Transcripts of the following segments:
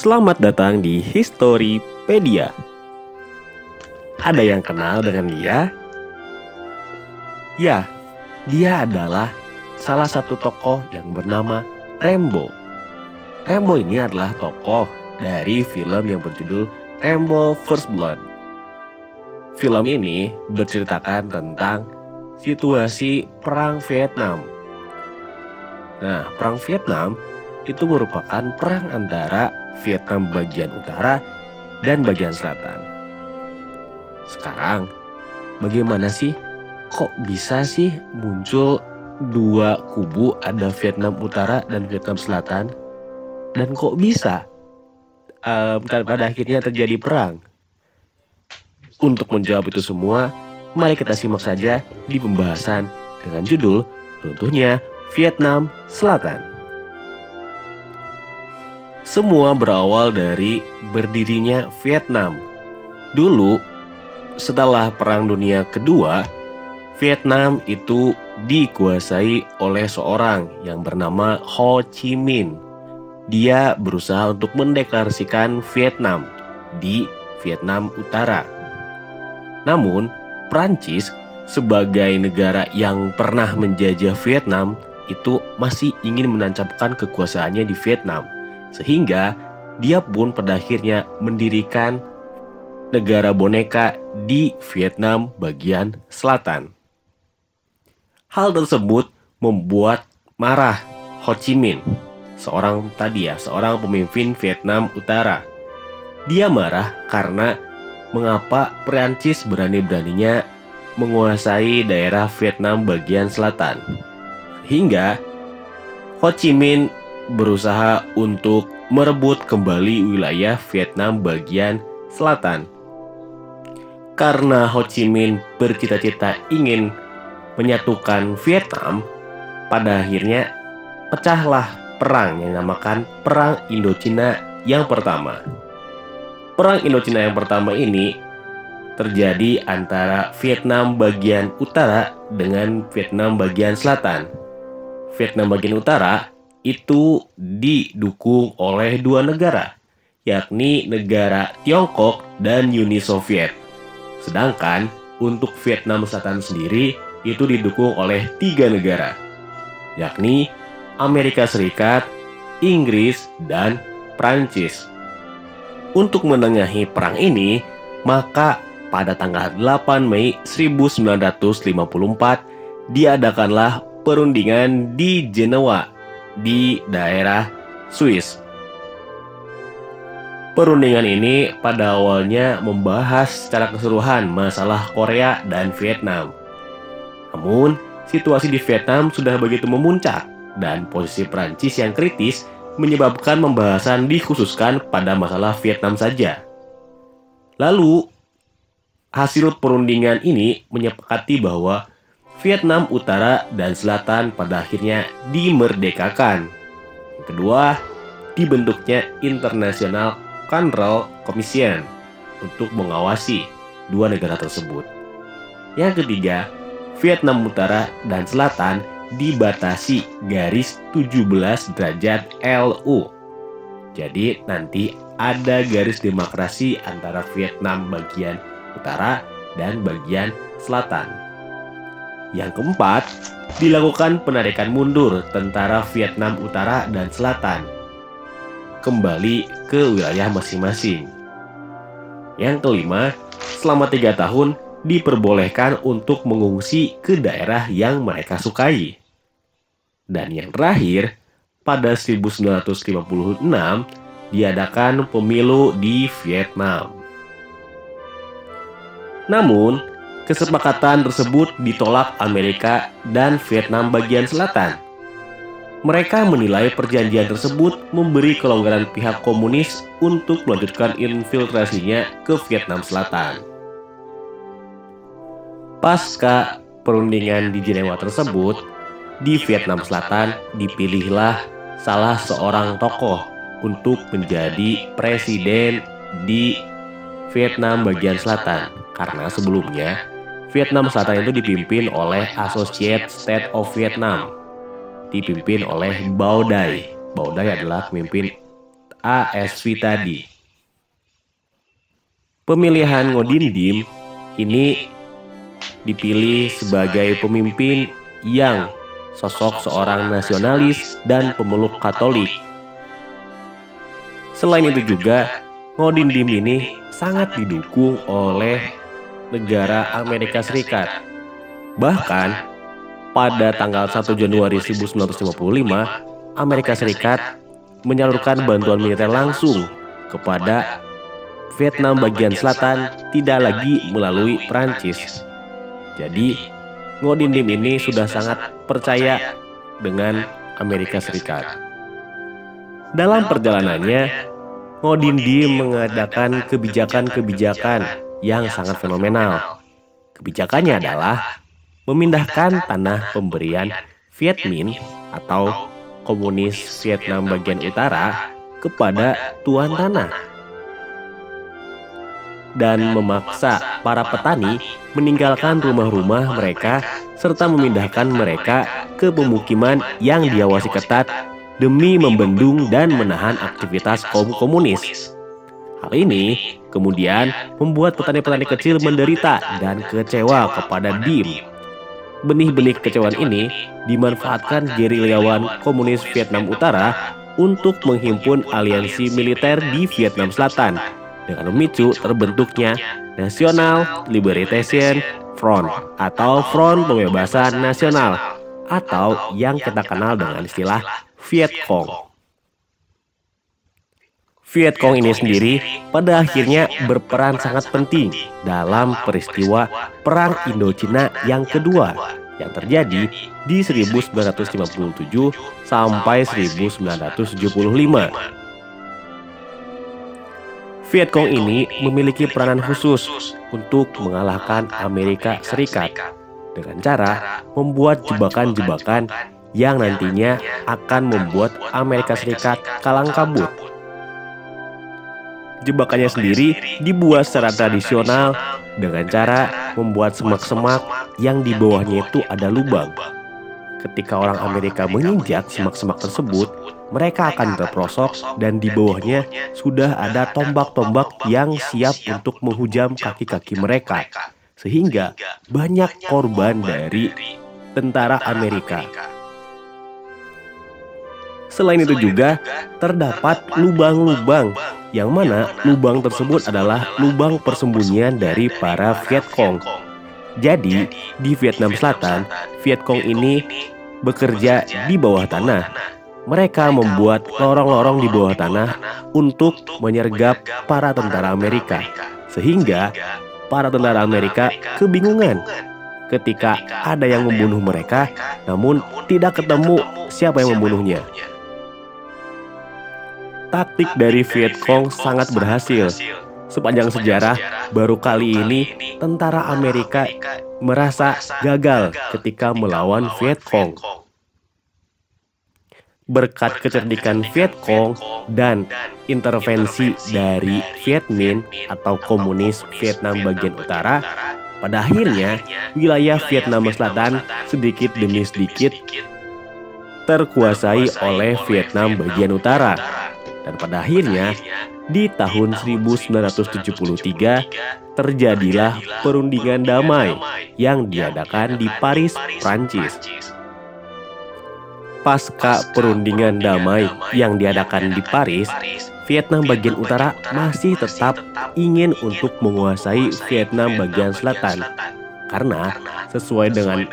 Selamat datang di Historipedia. Ada yang kenal dengan dia? Ya, dia adalah salah satu tokoh yang bernama Rambo. Rambo ini adalah tokoh dari film yang berjudul Rambo First Blood. Film ini berceritakan tentang situasi Perang Vietnam. Nah, Perang Vietnam itu merupakan perang antara Vietnam bagian utara dan bagian selatan. Sekarang, bagaimana sih? Kok bisa sih muncul dua kubu, ada Vietnam Utara dan Vietnam Selatan? Dan kok bisa pada akhirnya terjadi perang? Untuk menjawab itu semua, mari kita simak saja di pembahasan dengan judul Runtuhnya Vietnam Selatan. Semua berawal dari berdirinya Vietnam. Dulu, setelah Perang Dunia Kedua, Vietnam itu dikuasai oleh seorang yang bernama Ho Chi Minh. Dia berusaha untuk mendeklarasikan Vietnam di Vietnam Utara. Namun, Prancis sebagai negara yang pernah menjajah Vietnam itu masih ingin menancapkan kekuasaannya di Vietnam. Sehingga dia pun pada akhirnya mendirikan negara boneka di Vietnam bagian selatan. Hal tersebut membuat marah Ho Chi Minh, seorang pemimpin Vietnam Utara. Dia marah karena mengapa Prancis berani-beraninya menguasai daerah Vietnam bagian selatan. Hingga Ho Chi Minh berusaha untuk merebut kembali wilayah Vietnam bagian selatan. Karena Ho Chi Minh bercita-cita ingin menyatukan Vietnam, pada akhirnya pecahlah perang yang dinamakan Perang Indochina yang pertama. Perang Indochina yang pertama ini terjadi antara Vietnam bagian utara dengan Vietnam bagian selatan. Vietnam bagian utara itu didukung oleh dua negara, yakni negara Tiongkok dan Uni Soviet. Sedangkan untuk Vietnam Selatan sendiri itu didukung oleh tiga negara, yakni Amerika Serikat, Inggris, dan Prancis. Untuk menengahi perang ini, maka pada tanggal 8 Mei 1954 diadakanlah perundingan di Jenewa di daerah Swiss. Perundingan ini pada awalnya membahas secara keseluruhan masalah Korea dan Vietnam. Namun, situasi di Vietnam sudah begitu memuncak dan posisi Prancis yang kritis menyebabkan pembahasan dikhususkan pada masalah Vietnam saja. Lalu, hasil perundingan ini menyepakati bahwa Vietnam Utara dan Selatan pada akhirnya dimerdekakan. Yang kedua, dibentuknya International Control Commission untuk mengawasi dua negara tersebut. Yang ketiga, Vietnam Utara dan Selatan dibatasi garis 17 derajat LU. Jadi nanti ada garis demarkasi antara Vietnam bagian utara dan bagian selatan. Yang keempat, dilakukan penarikan mundur tentara Vietnam Utara dan Selatan kembali ke wilayah masing-masing. Yang kelima, selama 3 tahun diperbolehkan untuk mengungsi ke daerah yang mereka sukai. Dan yang terakhir, pada 1956 diadakan pemilu di Vietnam. Namun, kesepakatan tersebut ditolak Amerika dan Vietnam bagian selatan. Mereka menilai perjanjian tersebut memberi kelonggaran pihak komunis untuk melanjutkan infiltrasinya ke Vietnam Selatan. Pasca perundingan di Jenewa tersebut, di Vietnam Selatan dipilihlah salah seorang tokoh untuk menjadi presiden di Vietnam bagian selatan. Karena sebelumnya, Vietnam Selatan itu dipimpin oleh Associated States of Vietnam, dipimpin oleh Bao Dai. Bao Dai adalah pemimpin ASV tadi. Pemilihan Ngo Dinh Diem ini dipilih sebagai pemimpin yang sosok seorang nasionalis dan pemeluk Katolik. Selain itu juga, Ngo Dinh Diem ini sangat didukung oleh negara Amerika Serikat. Bahkan pada tanggal 1 Januari 1955, Amerika Serikat menyalurkan bantuan militer langsung kepada Vietnam bagian selatan, tidak lagi melalui Prancis. Jadi, Ngo Dinh Diem ini sudah sangat percaya dengan Amerika Serikat. Dalam perjalanannya, Ngo Dinh Diem mengadakan kebijakan-kebijakan yang sangat fenomenal. Kebijakannya adalah memindahkan tanah pemberian Viet Minh atau komunis Vietnam bagian utara kepada tuan tanah, dan memaksa para petani meninggalkan rumah-rumah mereka serta memindahkan mereka ke pemukiman yang diawasi ketat demi membendung dan menahan aktivitas kaum komunis. Hal ini kemudian membuat petani-petani kecil menderita dan kecewa kepada Diem. Benih-benih kekecewaan ini dimanfaatkan gerilyawan komunis Vietnam Utara untuk menghimpun aliansi militer di Vietnam Selatan dengan memicu terbentuknya National Liberation Front atau Front Pembebasan Nasional atau yang kita kenal dengan istilah Viet Cong. Viet Cong ini sendiri pada akhirnya berperan sangat penting dalam peristiwa Perang Indochina yang kedua yang terjadi di 1957 sampai 1975. Viet Cong ini memiliki peranan khusus untuk mengalahkan Amerika Serikat dengan cara membuat jebakan-jebakan yang nantinya akan membuat Amerika Serikat kalang kabut. Jebakannya sendiri dibuat secara tradisional dengan cara membuat semak-semak yang di bawahnya itu ada lubang. Ketika orang Amerika menginjak semak-semak tersebut, mereka akan terperosok dan di bawahnya sudah ada tombak-tombak yang siap untuk menghujam kaki-kaki mereka. Sehingga banyak korban dari tentara Amerika. Selain itu juga terdapat lubang-lubang yang mana lubang tersebut adalah lubang persembunyian dari para Viet Cong. Jadi di Vietnam Selatan, Viet Cong ini bekerja di bawah tanah. Mereka membuat lorong-lorong di bawah tanah untuk menyergap para tentara Amerika. Sehingga para tentara Amerika kebingungan ketika ada yang membunuh mereka, namun tidak ketemu siapa yang membunuhnya. Taktik dari Viet Cong sangat berhasil. Sepanjang sejarah, baru kali ini tentara Amerika merasa gagal ketika melawan Viet Cong. Berkat kecerdikan Viet Cong dan intervensi dari Viet Minh atau komunis Vietnam bagian utara, pada akhirnya wilayah Vietnam Selatan sedikit demi sedikit terkuasai oleh Vietnam bagian utara. Dan pada akhirnya di tahun 1973 terjadilah perundingan damai yang diadakan di Paris, Prancis. Pasca perundingan damai yang diadakan di Paris, Vietnam bagian utara masih tetap ingin untuk menguasai Vietnam bagian selatan. Karena sesuai dengan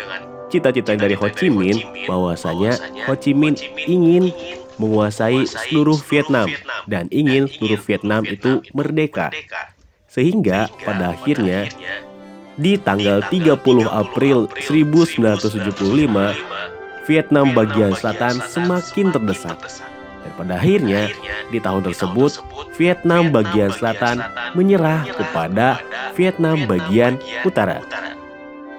cita-cita dari Ho Chi Minh, bahwasanya Ho Chi Minh ingin menguasai seluruh Vietnam dan ingin seluruh Vietnam itu merdeka. Sehingga pada akhirnya di tanggal 30 April 1975, Vietnam bagian selatan semakin terdesak. Dan pada akhirnya di tahun tersebut Vietnam bagian selatan menyerah kepada Vietnam bagian utara.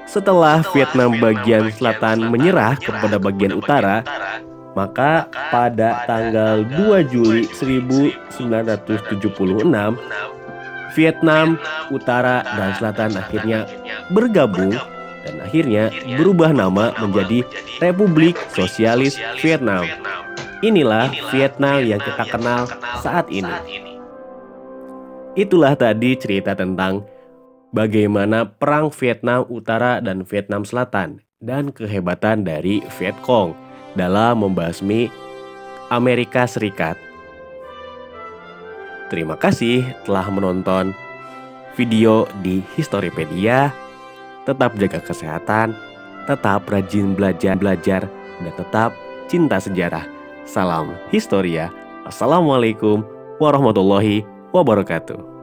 Setelah Vietnam bagian selatan menyerah kepada bagian utara, maka pada tanggal 2 Juli 1976, Vietnam Utara dan Selatan akhirnya bergabung dan akhirnya berubah nama menjadi Republik Sosialis Vietnam. Inilah Vietnam yang kita kenal saat ini. Itulah tadi cerita tentang bagaimana perang Vietnam Utara dan Vietnam Selatan dan kehebatan dari Viet Cong dalam membasmi Amerika Serikat. Terima kasih telah menonton video di Historipedia. Tetap jaga kesehatan, tetap rajin belajar, dan tetap cinta sejarah. Salam Historia. Assalamualaikum warahmatullahi wabarakatuh.